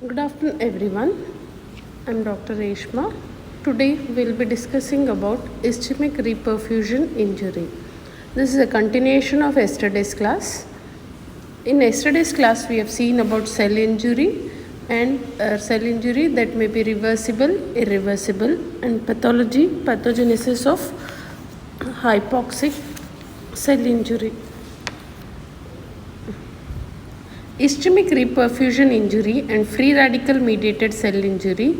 Good afternoon, everyone. I'm Dr. Reshma. Today we'll be discussing about ischemic reperfusion injury. This is a continuation of yesterday's class. In yesterday's class, we have seen about cell injury and cell injury that may be reversible, irreversible, and pathogenesis of hypoxic cell injury. Ischemic reperfusion injury and free radical mediated cell injury,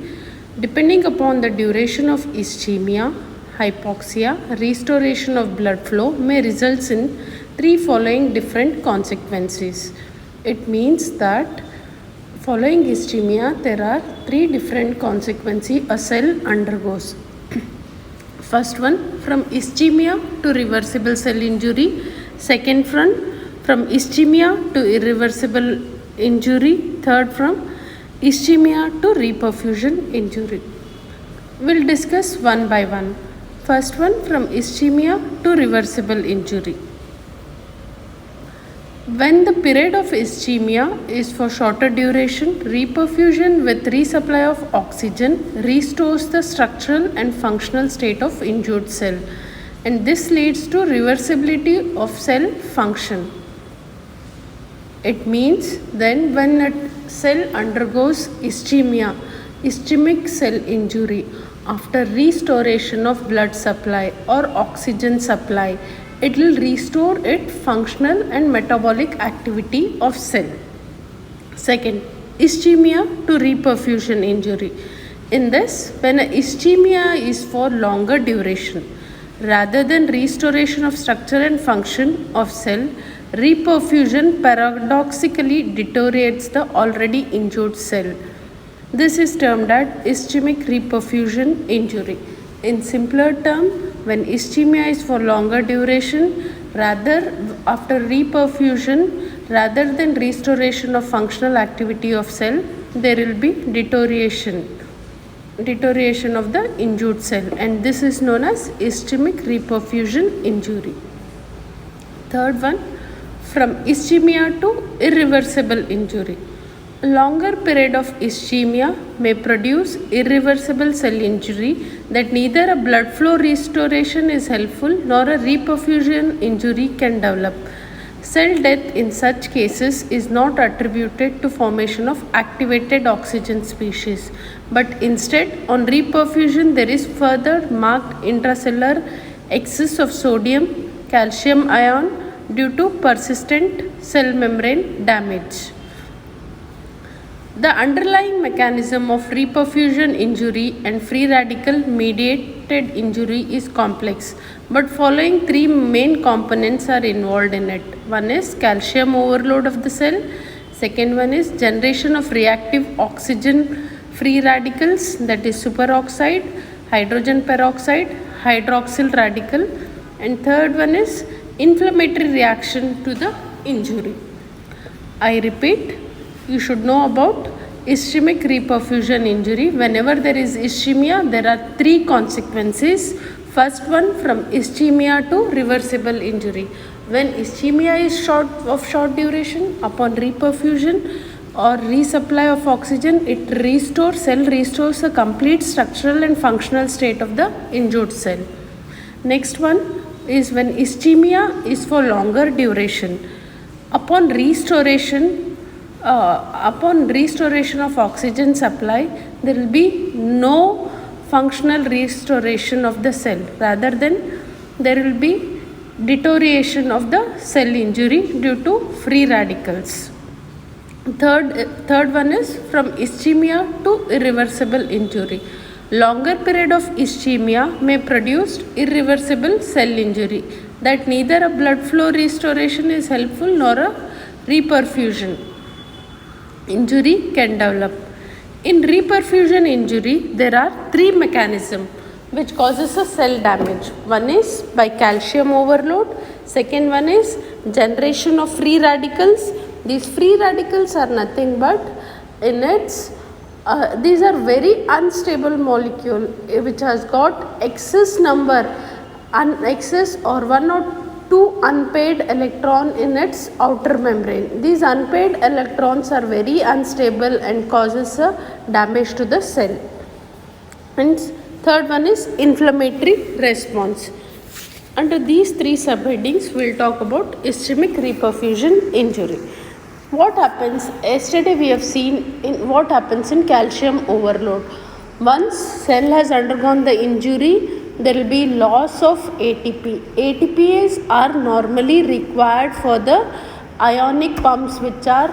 depending upon the duration of ischemia, hypoxia, restoration of blood flow, may result in three following different consequences. It means that following ischemia, there are three different consequences a cell undergoes. First one, from ischemia to reversible cell injury. Second one, from ischemia to irreversible injury. Third, from ischemia to reperfusion injury. We'll discuss one by one. First one, from ischemia to reversible injury. When the period of ischemia is for shorter duration, reperfusion with resupply of oxygen restores the structural and functional state of injured cell, and this leads to reversibility of cell function. It means then when a cell undergoes ischemia, ischemic cell injury, after restoration of blood supply or oxygen supply, it will restore its functional and metabolic activity of cell. Second, ischemia to reperfusion injury. In this, when a ischemia is for longer duration, rather than restoration of structure and function of cell, reperfusion paradoxically deteriorates the already injured cell. This is termed as ischemic reperfusion injury. In simpler term, when ischemia is for longer duration, after reperfusion, rather than restoration of functional activity of cell, there will be deterioration of the injured cell, and this is known as ischemic reperfusion injury. Third one, from ischemia to irreversible injury. A longer period of ischemia may produce irreversible cell injury that neither a blood flow restoration is helpful nor a reperfusion injury can develop. Cell death in such cases is not attributed to formation of activated oxygen species, but instead on reperfusion there is further marked intracellular excess of sodium, calcium ion due to persistent cell membrane damage. The underlying mechanism of reperfusion injury and free radical mediated injury is complex, but following three main components are involved in it. One is calcium overload of the cell, second one is generation of reactive oxygen free radicals, that is superoxide, hydrogen peroxide, hydroxyl radical, and third one is inflammatory reaction to the injury. I repeat, you should know about ischemic reperfusion injury. Whenever there is ischemia, there are three consequences. First one, from ischemia to reversible injury. When ischemia is short duration, upon reperfusion or resupply of oxygen, cell restores a complete structural and functional state of the injured cell. Next one is when ischemia is for longer duration. Upon restoration of oxygen supply, there will be no functional restoration of the cell. Rather than there will be deterioration of the cell injury due to free radicals. Third one is from ischemia to irreversible injury. Longer period of ischemia may produce irreversible cell injury that neither a blood flow restoration is helpful nor a reperfusion injury can develop. In reperfusion injury, there are three mechanisms which causes a cell damage. One is by calcium overload, second one is generation of free radicals. These free radicals are nothing but these are very unstable molecule which has got excess or one or two unpaired electron in its outer membrane. These unpaired electrons are very unstable and causes a damage to the cell. And third one is inflammatory response. Under these three subheadings, we will talk about ischemic reperfusion injury. What happens? Yesterday we have seen in what happens in calcium overload. Once cell has undergone the injury, there will be loss of ATP. ATPs are normally required for the ionic pumps which are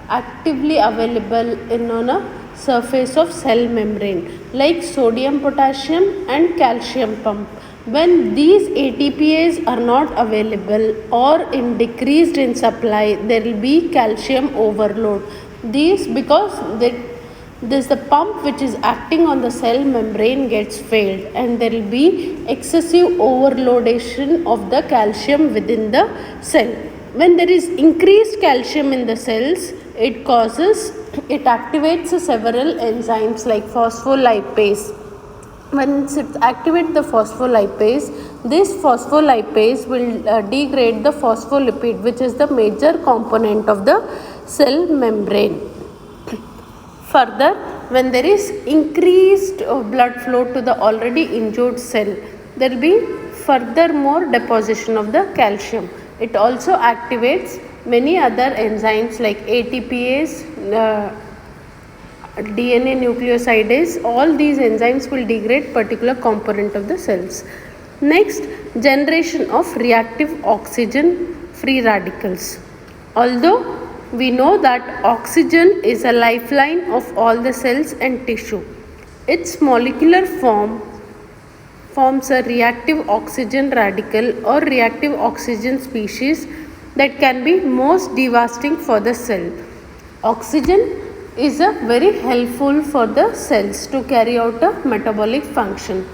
actively available on a surface of cell membrane, like sodium, potassium and calcium pump. When these ATPs are not available or in decreased in supply, there will be calcium overload. These because the pump which is acting on the cell membrane gets failed, and there will be excessive overloadation of the calcium within the cell. When there is increased calcium in the cells, it activates several enzymes like phospholipase. When it activates the phospholipase, this phospholipase will degrade the phospholipid, which is the major component of the cell membrane. Further, when there is increased blood flow to the already injured cell, there will be furthermore deposition of the calcium. It also activates many other enzymes like ATPase, DNA nucleosidase. All these enzymes will degrade particular component of the cells. Next, generation of reactive oxygen free radicals. Although we know that oxygen is a lifeline of all the cells and tissue, its molecular forms a reactive oxygen radical or reactive oxygen species that can be most devastating for the cell. Oxygen is very helpful for the cells to carry out a metabolic function.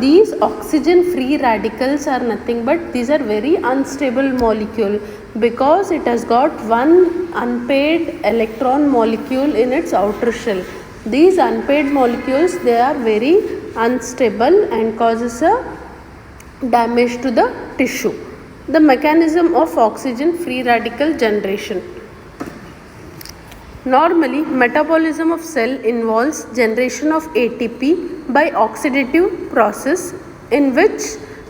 These oxygen free radicals are nothing but these are very unstable molecule because it has got one unpaired electron molecule in its outer shell. These unpaired molecules, they are very unstable and causes a damage to the tissue. The mechanism of oxygen free radical generation. Normally, metabolism of cell involves generation of ATP by oxidative process in which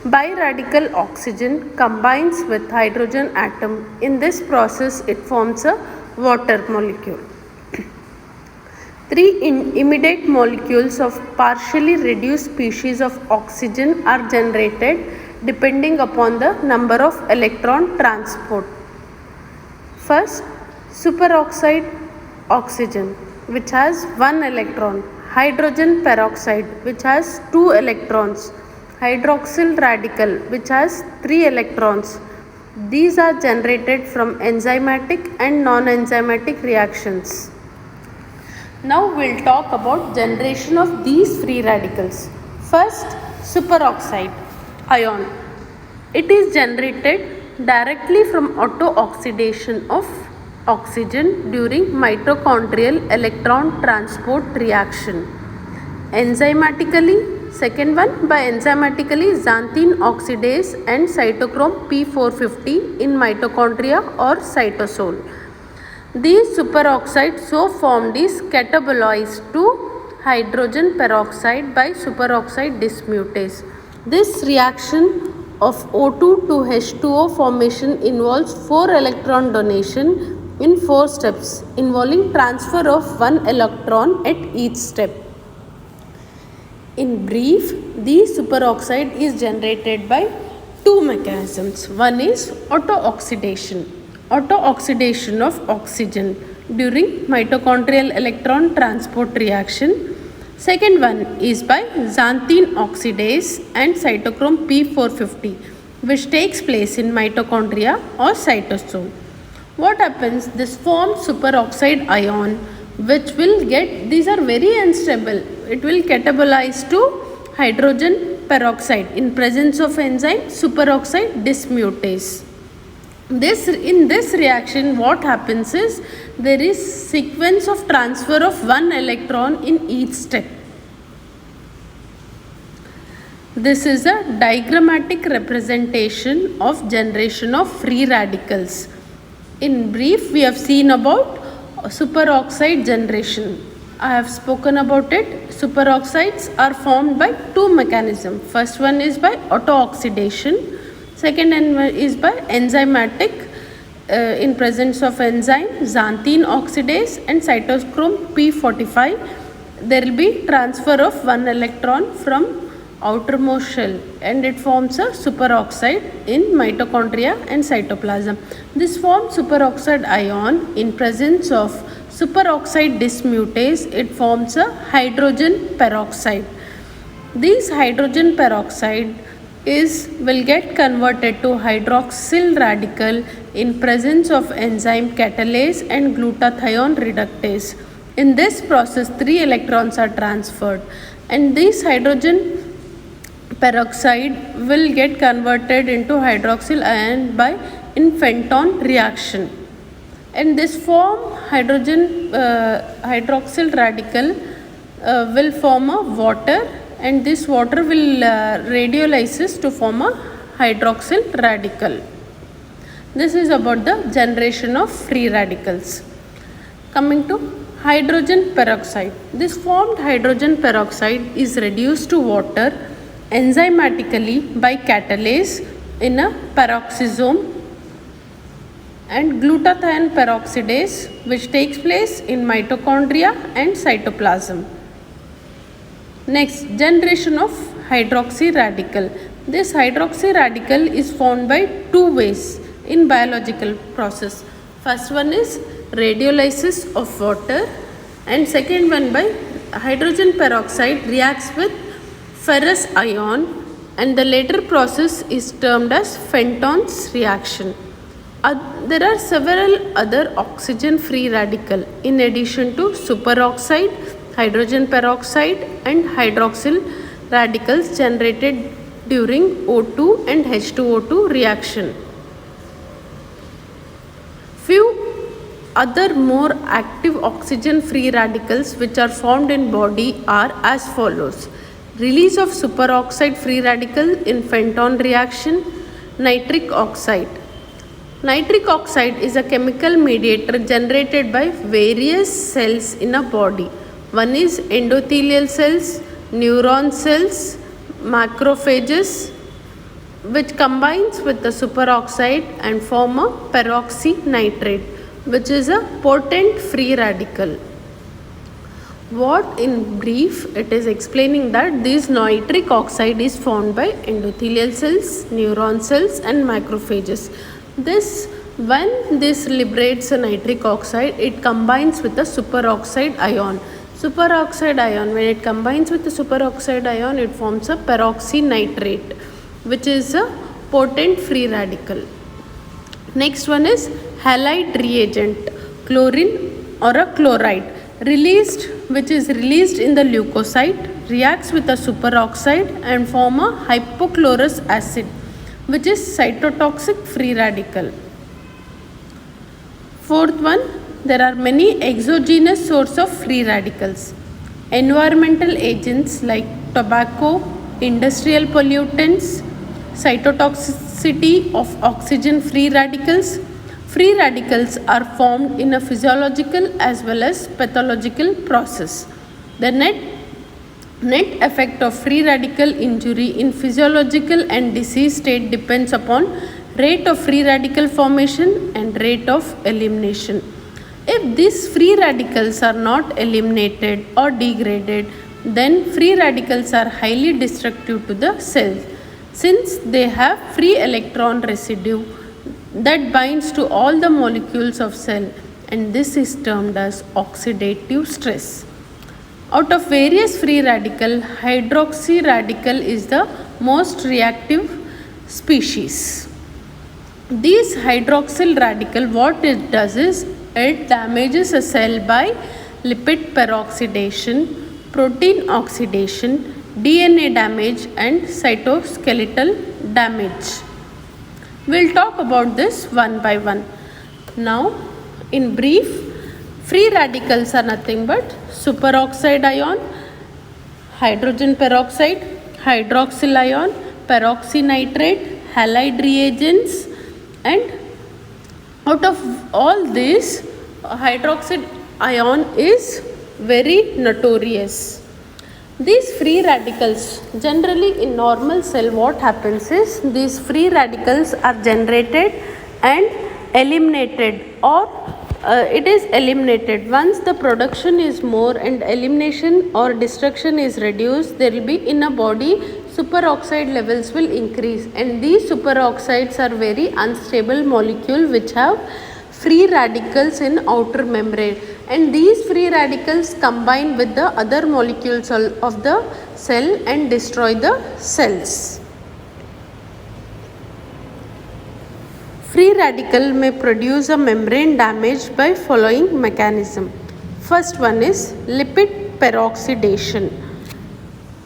biradical oxygen combines with hydrogen atom. In this process, it forms a water molecule. Three immediate molecules of partially reduced species of oxygen are generated depending upon the number of electron transport. First, superoxide oxygen, which has 1 electron, hydrogen peroxide, which has 2 electrons, hydroxyl radical, which has 3 electrons. These are generated from enzymatic and non-enzymatic reactions. Now we will talk about generation of these free radicals. First, superoxide ion. It is generated directly from auto-oxidation of oxygen during mitochondrial electron transport reaction. Enzymatically, second one, by enzymatically xanthine oxidase and cytochrome P450 in mitochondria or cytosol. These superoxides so formed is catabolized to hydrogen peroxide by superoxide dismutase. This reaction of O2 to H2O formation involves 4 electron donation in 4 steps, involving transfer of 1 electron at each step. In brief, the superoxide is generated by 2 mechanisms. One is auto-oxidation of oxygen during mitochondrial electron transport reaction. Second one is by xanthine oxidase and cytochrome P450, which takes place in mitochondria or cytosol. What happens? This forms superoxide ion, which will get, these are very unstable. It will catabolize to hydrogen peroxide in presence of enzyme superoxide dismutase. In this reaction, what happens is there is sequence of transfer of 1 electron in each step. This is a diagrammatic representation of generation of free radicals. In brief, we have seen about superoxide generation. I have spoken about it. Superoxides are formed by two mechanisms. First one is by auto-oxidation. Second is by enzymatic in presence of enzyme xanthine oxidase and cytochrome P45. There will be transfer of one electron from outermost shell and it forms a superoxide in mitochondria and cytoplasm. This forms superoxide ion in presence of superoxide dismutase. It forms a hydrogen peroxide. This hydrogen peroxide will get converted to hydroxyl radical in presence of enzyme catalase and glutathione reductase. In this process, 3 electrons are transferred and this hydrogen peroxide will get converted into hydroxyl ion by in Fenton reaction. And this form hydroxyl radical will form a water and this water will radiolysis to form a hydroxyl radical. This is about the generation of free radicals. Coming to hydrogen peroxide. This formed hydrogen peroxide is reduced to water enzymatically by catalase in a peroxisome and glutathione peroxidase, which takes place in mitochondria and cytoplasm. Next, generation of hydroxy radical. This hydroxy radical is formed by two ways in biological process. First one is radiolysis of water and second one by hydrogen peroxide reacts with ferrous ion and the later process is termed as Fenton's reaction. There are several other oxygen free radicals in addition to superoxide, hydrogen peroxide and hydroxyl radicals generated during O2 and H2O2 reaction. Few other more active oxygen free radicals which are formed in body are as follows. Release of superoxide free radical in Fenton reaction. Nitric oxide. Nitric oxide is a chemical mediator generated by various cells in a body. One is endothelial cells, neuron cells, macrophages, which combines with the superoxide and form a peroxynitrate, which is a potent free radical. What in brief it is explaining that this nitric oxide is formed by endothelial cells, neuron cells and macrophages. When this liberates a nitric oxide, it combines with the superoxide ion. Superoxide ion, when it combines with the superoxide ion, it forms a peroxynitrate, which is a potent free radical. Next one is halide reagent, chlorine or a chloride, which is released in the leukocyte, reacts with a superoxide and form a hypochlorous acid, which is cytotoxic free radical. Fourth one, there are many exogenous sources of free radicals. Environmental agents like tobacco, industrial pollutants, cytotoxicity of oxygen free radicals. Free radicals are formed in a physiological as well as pathological process. The net effect of free radical injury in physiological and disease state depends upon rate of free radical formation and rate of elimination. If these free radicals are not eliminated or degraded, then free radicals are highly destructive to the cell since they have free electron residue that binds to all the molecules of cell, and this is termed as oxidative stress. Out of various free radical, hydroxy radical is the most reactive species. This hydroxyl radical, what it does is it damages a cell by lipid peroxidation, protein oxidation, DNA damage and cytoskeletal damage. We'll talk about this one by one. Now, in brief, free radicals are nothing but superoxide ion, hydrogen peroxide, hydroxyl ion, peroxynitrate, halide reagents, and out of all this, hydroxide ion is very notorious. These free radicals, generally in normal cell what happens is these free radicals are generated and eliminated, or it is eliminated. Once the production is more and elimination or destruction is reduced, there will be in a body superoxide levels will increase, and these superoxides are very unstable molecule which have free radicals in outer membrane, and these free radicals combine with the other molecules of the cell and destroy the cells. Free radical may produce a membrane damage by following mechanism. First one is lipid peroxidation.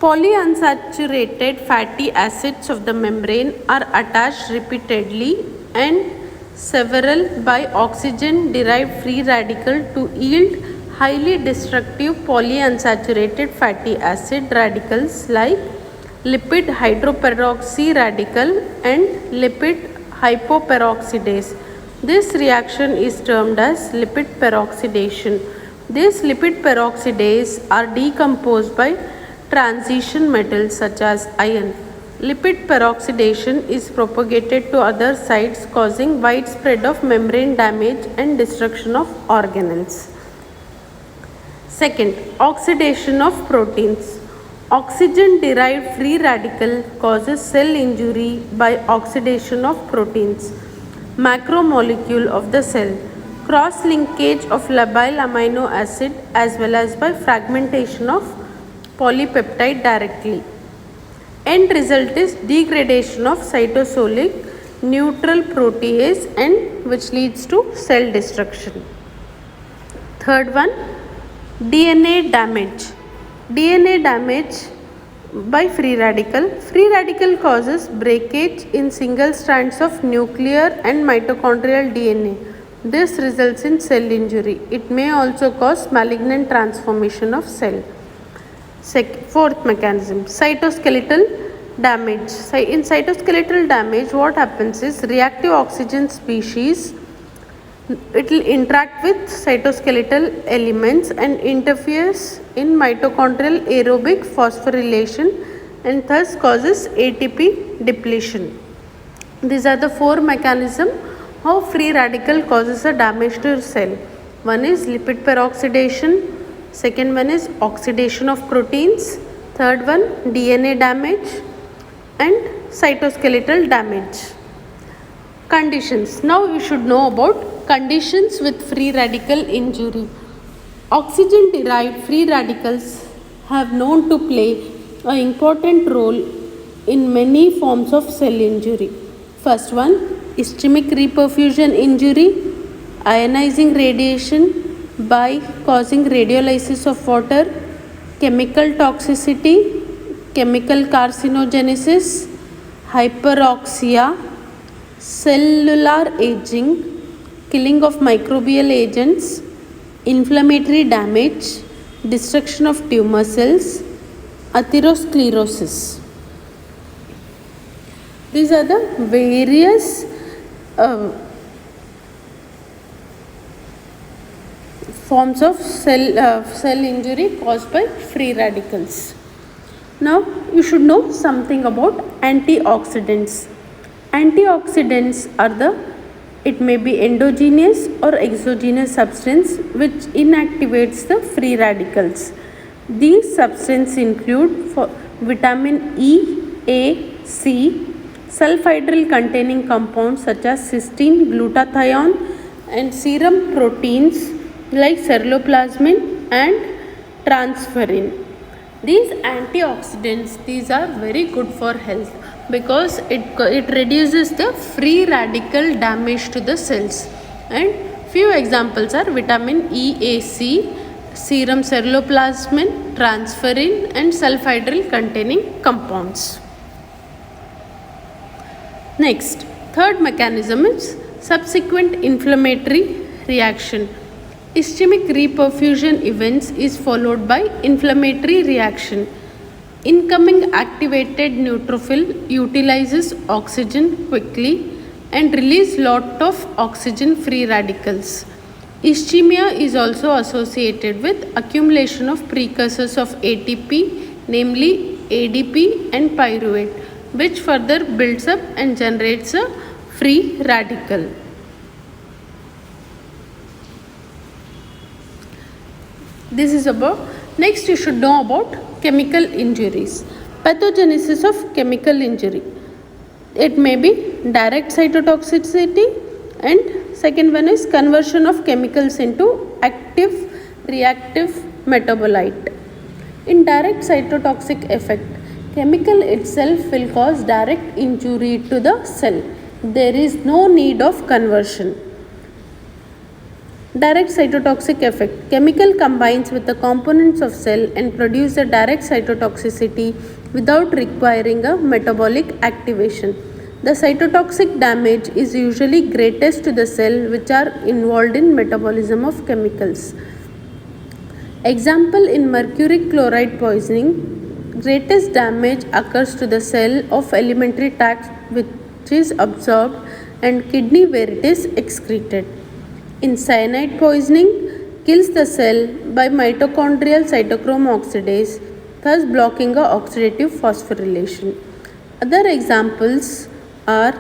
Polyunsaturated fatty acids of the membrane are attached repeatedly and several by oxygen derived free radical to yield highly destructive polyunsaturated fatty acid radicals like lipid hydroperoxy radical and lipid hypoperoxidase. This reaction is termed as lipid peroxidation. These lipid peroxidase are decomposed by transition metals such as iron. Lipid peroxidation is propagated to other sites, causing widespread of membrane damage and destruction of organelles. Second, oxidation of proteins. Oxygen derived free radical causes cell injury by oxidation of proteins, macromolecule of the cell, cross linkage of labile amino acid, as well as by fragmentation of polypeptide directly. End result is degradation of cytosolic neutral protease, and which leads to cell destruction. Third one, DNA damage. DNA damage by free radical. Free radical causes breakage in single strands of nuclear and mitochondrial DNA. This results in cell injury. It may also cause malignant transformation of cell. Fourth mechanism, cytoskeletal damage. In cytoskeletal damage, what happens is reactive oxygen species, it will interact with cytoskeletal elements and interferes in mitochondrial aerobic phosphorylation and thus causes ATP depletion. These are the four mechanisms how free radical causes a damage to cell. One is lipid peroxidation, second one is oxidation of proteins, third one DNA damage, and cytoskeletal damage. Conditions. Now you should know about conditions with free radical injury. Oxygen derived free radicals have known to play an important role in many forms of cell injury. First one, ischemic reperfusion injury, ionizing radiation by causing radiolysis of water, chemical toxicity, chemical carcinogenesis, hyperoxia, cellular aging, killing of microbial agents, inflammatory damage, destruction of tumor cells, atherosclerosis. These are the various forms of cell injury caused by free radicals. Now you should know something about antioxidants. Antioxidants are it may be endogenous or exogenous substance which inactivates the free radicals. These substances include vitamin E, A, C, sulfhydryl containing compounds such as cysteine, glutathione, and serum proteins like ceruloplasmin and transferrin. These antioxidants, these are very good for health because it reduces the free radical damage to the cells, and few examples are vitamin EAC, serum ceruloplasmin, transferrin, and sulfhydryl containing compounds. Next, third mechanism is subsequent inflammatory reaction. Ischemic reperfusion events is followed by inflammatory reaction. Incoming activated neutrophil utilizes oxygen quickly and release lot of oxygen free radicals. Ischemia is also associated with accumulation of precursors of ATP, namely ADP and pyruvate, which further builds up and generates a free radical. This is about. Next, you should know about chemical injuries. Pathogenesis of chemical injury. It may be direct cytotoxicity, and second one is conversion of chemicals into active reactive metabolite. In direct cytotoxic effect, chemical itself will cause direct injury to the cell. There is no need of conversion. Direct cytotoxic effect. Chemical combines with the components of cell and produce a direct cytotoxicity without requiring a metabolic activation. The cytotoxic damage is usually greatest to the cell which are involved in metabolism of chemicals. Example, in mercury chloride poisoning, greatest damage occurs to the cell of alimentary tract which is absorbed and kidney where it is excreted. In cyanide poisoning, kills the cell by mitochondrial cytochrome oxidase, thus blocking a oxidative phosphorylation. Other examples are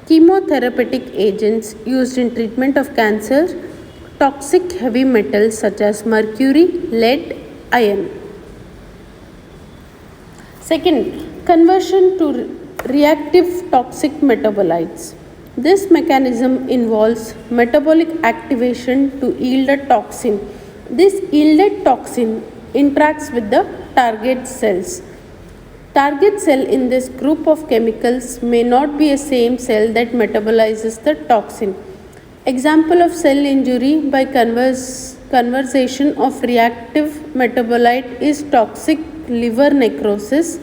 chemotherapeutic agents used in treatment of cancer, toxic heavy metals such as mercury, lead, iron. Second, conversion to reactive toxic metabolites. This mechanism involves metabolic activation to yield a toxin. This yielded toxin interacts with the target cells. Target cell in this group of chemicals may not be a same cell that metabolizes the toxin. Example of cell injury by conversion of reactive metabolite is toxic liver necrosis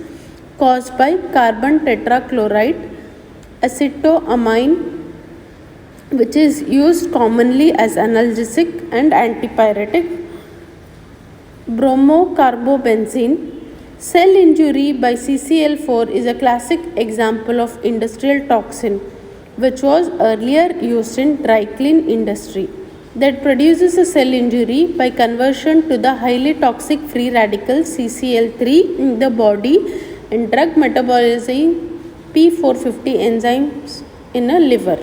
caused by carbon tetrachloride, acetoamine, which is used commonly as analgesic and antipyretic, bromocarbobenzene. Cell injury by CCl4 is a classic example of industrial toxin which was earlier used in dry clean industry that produces a cell injury by conversion to the highly toxic free radical CCl3 in the body and drug metabolizing P450 enzymes in a liver.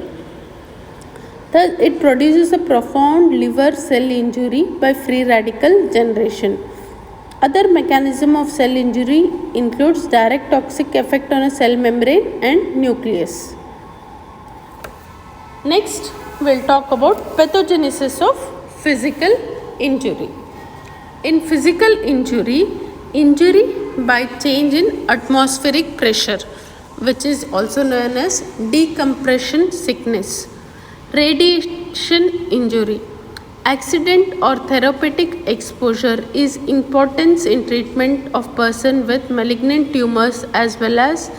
Thus, it produces a profound liver cell injury by free radical generation. Other mechanism of cell injury includes direct toxic effect on a cell membrane and nucleus. Next, we'll talk about pathogenesis of physical injury. In physical injury, injury by change in atmospheric pressure, which is also known as decompression sickness. Radiation injury. Accident or therapeutic exposure is important in treatment of person with malignant tumors as well as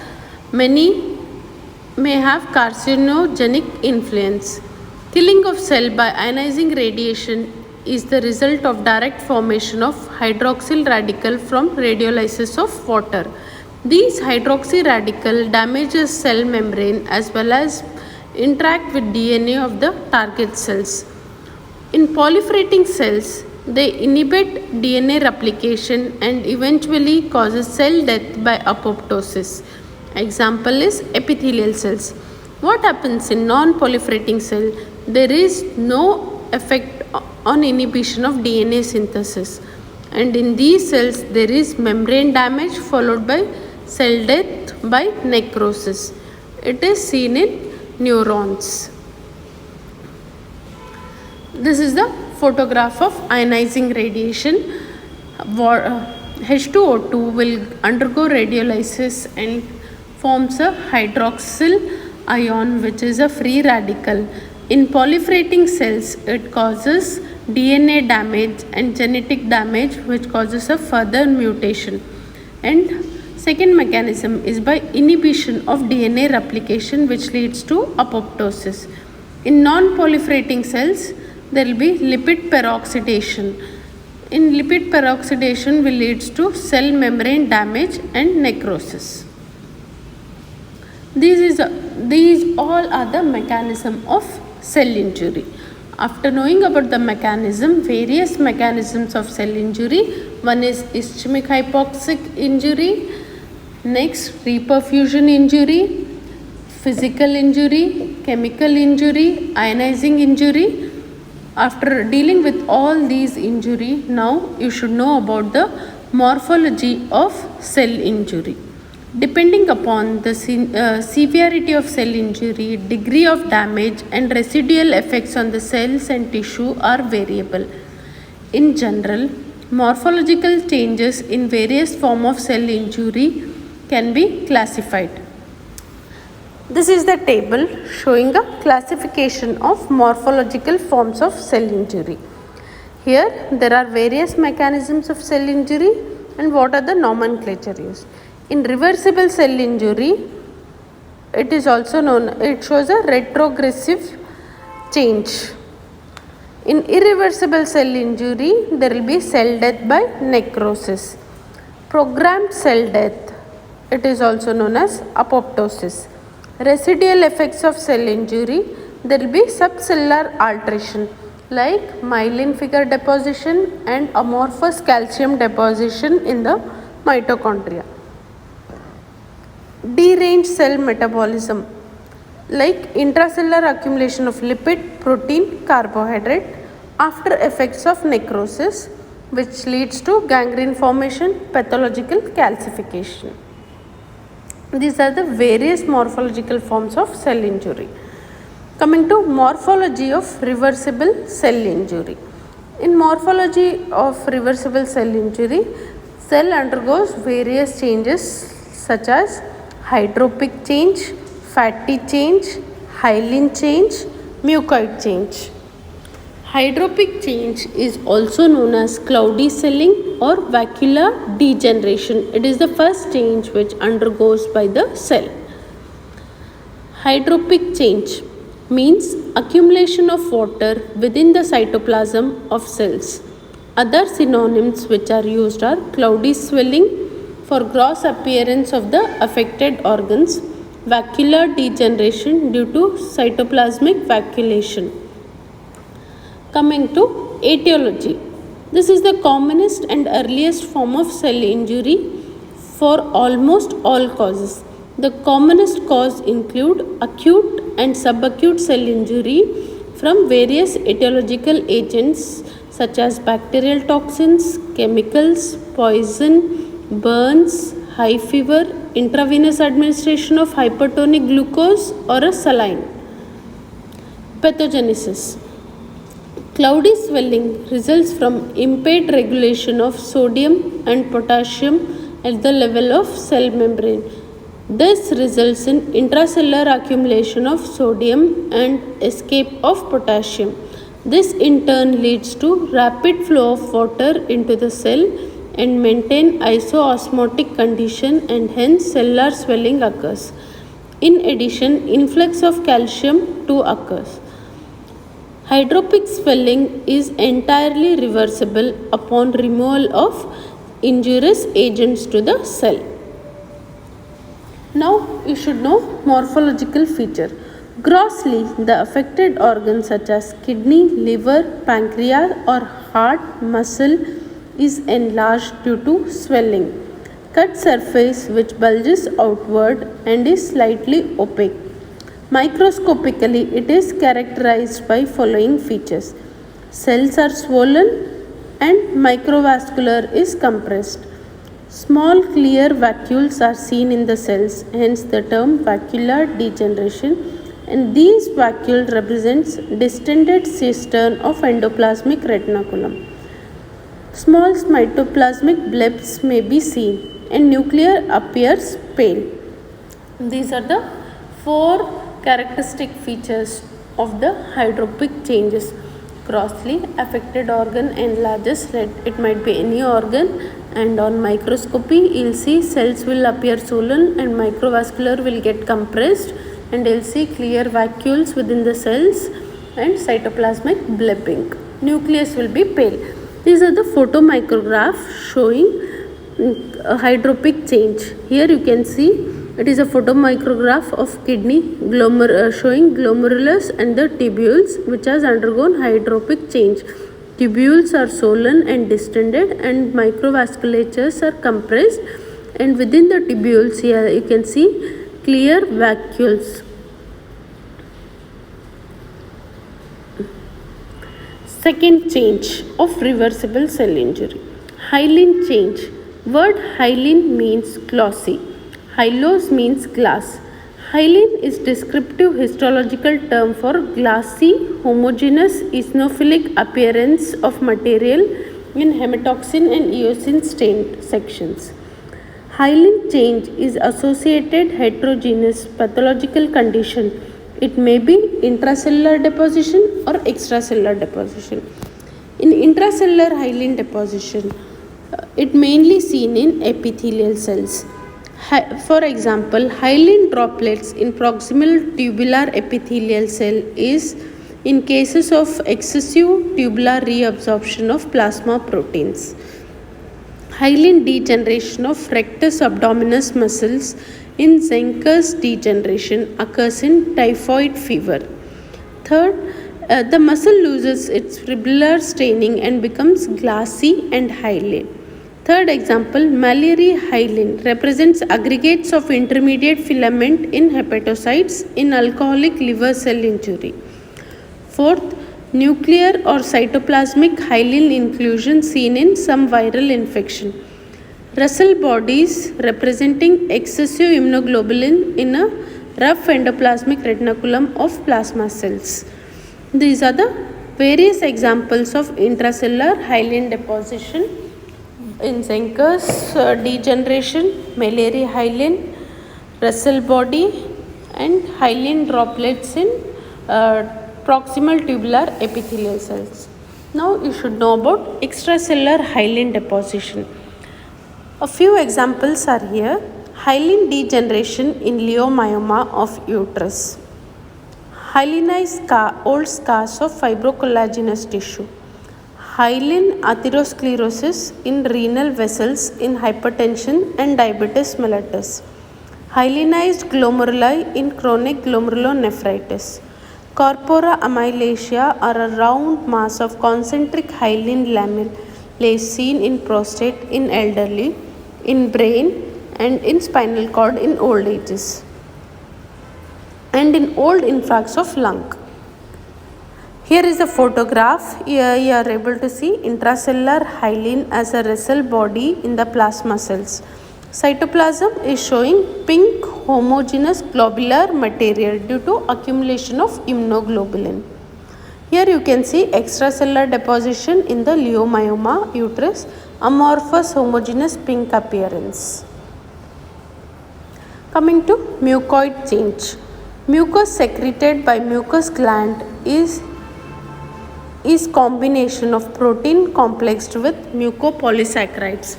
many may have carcinogenic influence. Killing of cell by ionizing radiation is the result of direct formation of hydroxyl radical from radiolysis of water. These hydroxy radical damages cell membrane as well as interact with DNA of the target cells. In proliferating cells, they inhibit DNA replication and eventually causes cell death by apoptosis. Example is epithelial cells. What happens in non-proliferating cell? There is no effect on inhibition of DNA synthesis, and in these cells there is membrane damage followed by cell death by necrosis. It is seen in neurons. This is the photograph of ionizing radiation. H2O2 will undergo radiolysis and forms a hydroxyl ion, which is a free radical. In proliferating cells, it causes DNA damage and genetic damage, which causes a further mutation. And second mechanism is by inhibition of DNA replication, which leads to apoptosis. In non-proliferating cells, there will be lipid peroxidation. in lipid peroxidation will leads to cell membrane damage and necrosis. These all are the mechanism of cell injury. After knowing about the mechanism, various mechanisms of cell injury, one is ischemic hypoxic injury, next reperfusion injury, physical injury, chemical injury, ionizing injury. After dealing with all these injury, now you should know about the morphology of cell injury. Depending upon the severity of cell injury, degree of damage and residual effects on the cells and tissue are variable. In general, morphological changes in various form of cell injury can be classified. This is the table showing a classification of morphological forms of cell injury. Here there are various mechanisms of cell injury and what are the nomenclature used. In reversible cell injury, it is also known, it shows a retrogressive change. In irreversible cell injury, there will be cell death by necrosis. Programmed cell death, it is also known as apoptosis. Residual effects of cell injury, there will be subcellular alteration like myelin figure deposition and amorphous calcium deposition in the mitochondria. Deranged cell metabolism like intracellular accumulation of lipid, protein, carbohydrate after effects of necrosis, which leads to gangrene formation, pathological calcification. These are the various morphological forms of cell injury. Coming to morphology of reversible cell injury. In morphology of reversible cell injury, cell undergoes various changes such as hydropic change, fatty change, hyaline change, mucoid change. Hydropic change is also known as cloudy swelling or vacuolar degeneration. It is the first change which undergoes by the cell. Hydropic change means accumulation of water within the cytoplasm of cells. Other synonyms which are used are cloudy swelling for gross appearance of the affected organs, vacuolar degeneration due to cytoplasmic vacuolation. Coming to etiology. This is the commonest and earliest form of cell injury for almost all causes. The commonest cause include acute and subacute cell injury from various etiological agents such as bacterial toxins, chemicals, poison, burns, high fever, intravenous administration of hypertonic glucose or a saline. Pathogenesis. Cloudy swelling results from impaired regulation of sodium and potassium at the level of cell membrane. This results in intracellular accumulation of sodium and escape of potassium. This in turn leads to rapid flow of water into the cell and maintain isoosmotic condition, and hence cellular swelling occurs. In addition, influx of calcium too occurs. Hydropic swelling is entirely reversible upon removal of injurious agents to the cell. Now you should know morphological feature. Grossly, the affected organs such as kidney, liver, pancreas or heart muscle is enlarged due to swelling. Cut surface which bulges outward and is slightly opaque. Microscopically, it is characterized by following features. Cells are swollen and microvascular is compressed. Small clear vacuoles are seen in the cells, hence the term vacuolar degeneration, and these vacuole represents distended cistern of endoplasmic reticulum. Small cytoplasmic blebs may be seen and nucleus appears pale. These are the four characteristic features of the hydropic changes. Grossly, affected organ enlarges, it might be any organ, and on microscopy you'll see cells will appear swollen and microvascular will get compressed, and you'll see clear vacuoles within the cells and cytoplasmic blebbing. Nucleus will be pale. These are the photomicrograph showing a hydropic change. Here you can see it is a photomicrograph of kidney showing glomerulus and the tubules which has undergone hydropic change. Tubules are swollen and distended and microvasculatures are compressed, and within the tubules here you can see clear vacuoles. Second change of reversible cell injury. Hyaline change. Word hyaline means glossy. Hyalos means glass. Hyaline is descriptive histological term for glassy, homogeneous, eosinophilic appearance of material in hematoxin and eosin stained sections. Hyaline change is associated heterogeneous pathological condition. It may be intracellular deposition or extracellular deposition. In intracellular hyaline deposition, it mainly seen in epithelial cells. For example, hyaline droplets in proximal tubular epithelial cell is in cases of excessive tubular reabsorption of plasma proteins. Hyaline degeneration of rectus abdominis muscles in Zenker's degeneration occurs in typhoid fever. Third, the muscle loses its fibrillar staining and becomes glassy and hyaline. Third example, Mallory hyaline represents aggregates of intermediate filament in hepatocytes in alcoholic liver cell injury. Fourth, nuclear or cytoplasmic hyaline inclusion seen in some viral infection. Russell bodies representing excessive immunoglobulin in a rough endoplasmic reticulum of plasma cells. These are the various examples of intracellular hyaline deposition in Zenker's degeneration, Mallory hyaline, Russell body, and hyaline droplets in proximal tubular epithelial cells. Now you should know about extracellular hyaline deposition. A few examples are here. Hyaline degeneration in leiomyoma of uterus. Hyalinized old scars of fibrocollagenous tissue. Hyaline atherosclerosis in renal vessels in hypertension and diabetes mellitus. Hyalinized glomeruli in chronic glomerulonephritis. Corpora amylaceae are a round mass of concentric hyaline lamellae seen in prostate in elderly, in brain and in spinal cord in old ages, and in old infarcts of lung. Here is a photograph. Here you are able to see intracellular hyaline as a Russell body in the plasma cells. Cytoplasm is showing pink homogeneous globular material due to accumulation of immunoglobulin. Here you can see extracellular deposition in the leiomyoma uterus, amorphous homogeneous pink appearance. Coming to mucoid change. Mucus secreted by mucus gland is combination of protein complexed with mucopolysaccharides.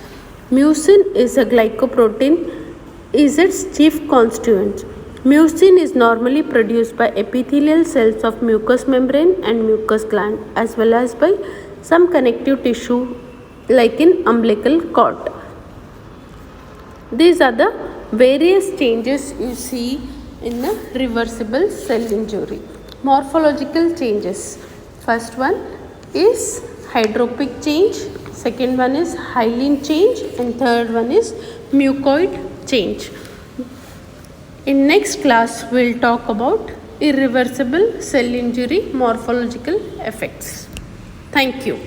Mucin is a glycoprotein, is its chief constituent. Mucin is normally produced by epithelial cells of mucous membrane and mucous gland as well as by some connective tissue like in umbilical cord. These are the various changes you see in a reversible cell injury. Morphological changes. First one is hydropic change, second one is hyaline change, and third one is mucoid change. In next class we will talk about irreversible cell injury morphological effects. Thank you.